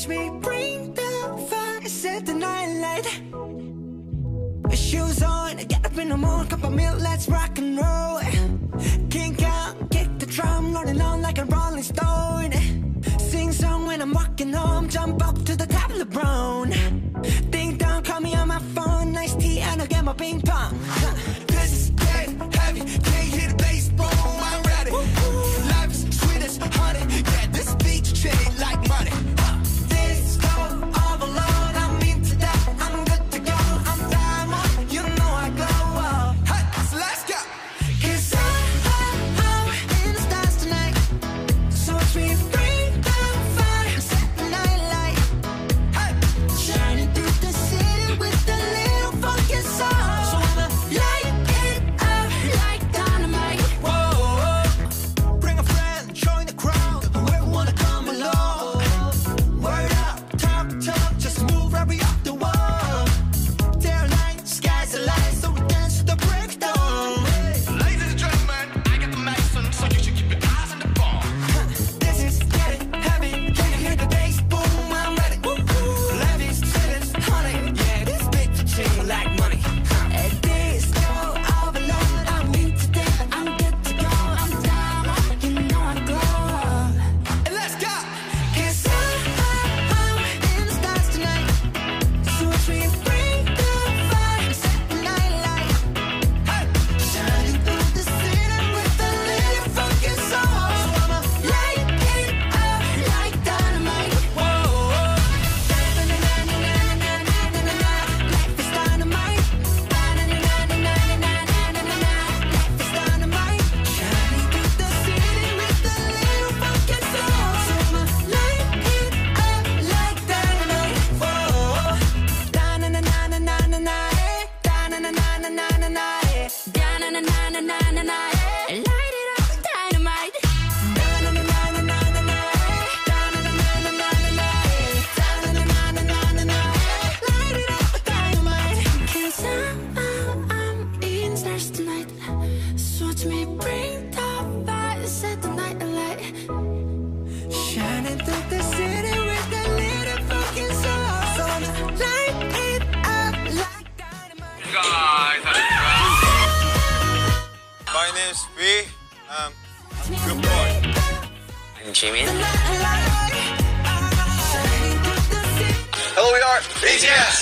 watch me bring the fire, set the night light. Shoes on, get up in the morning, cup of milk, let's rock and roll. Kink out, kick the drum, rolling on like a rolling stone. Sing song when I'm walking home, jump up to the top of the brown. Ding dong, call me on my phone, nice tea and I'll get my ping pong. This is getting heavy, can't hear the bass, boom, I'm ready. Life is sweet as honey, yeah, this beach chain like money. This go overload, I'm into that, I'm good to go, I'm diamond, you know I glow. Hey, so let's go. 'Cause I'm in the stars tonight, so watch me bring the fire, set the night light. Hey, shining through the city with a little funky soul. So I'ma light it up like dynamite. Whoa, bring a friend, join the crowd, whoever wanna come along. Word up, talk, just move right up the wall. Day or night, sky's the light, so we dance to the break of dawn. Ladies and gentlemen, I got the medicine, so you should keep your eyes on the ball. This is getting heavy, can you hear the bass? Boom, I'm ready. Life is sweet as honey, yeah, this bitch chain like money. This go overload, I'm into that, I'm good to go, I'm down, you know I glow. And let's go. 'Cause I'm in the stars tonight, so watch me bring the fire, set the night light. Hey, shining through the city with a little funky soul. So I'ma light it up like dynamite. Whoa, na-na-na-na-na-na-na-na-na-na. Life is dynamite. Na-na-na-na-na-na-na-na-na. Life is dynamite. Shining through the city with a little funky soul. So I'ma light it up like dynamite. Whoa, da-na-na-na-na-na-na-na. Da-na-na-na-na-na-na. Da-na-na-na-na-na-na. Light it up, dynamite. Da-na-na-na-na-na-na. Da-na-na-na-na-na-na. Da-na-na-na-na-na-na. Light it up, dynamite. 'Cause I'm in stars tonight, so watch me bring the fire, set the night alight. Shining through the city with a little fucking soul. So I'ma light it up like dynamite. Guys, My name's V. Good boy. I'm Jimin. Hello, we are BTS.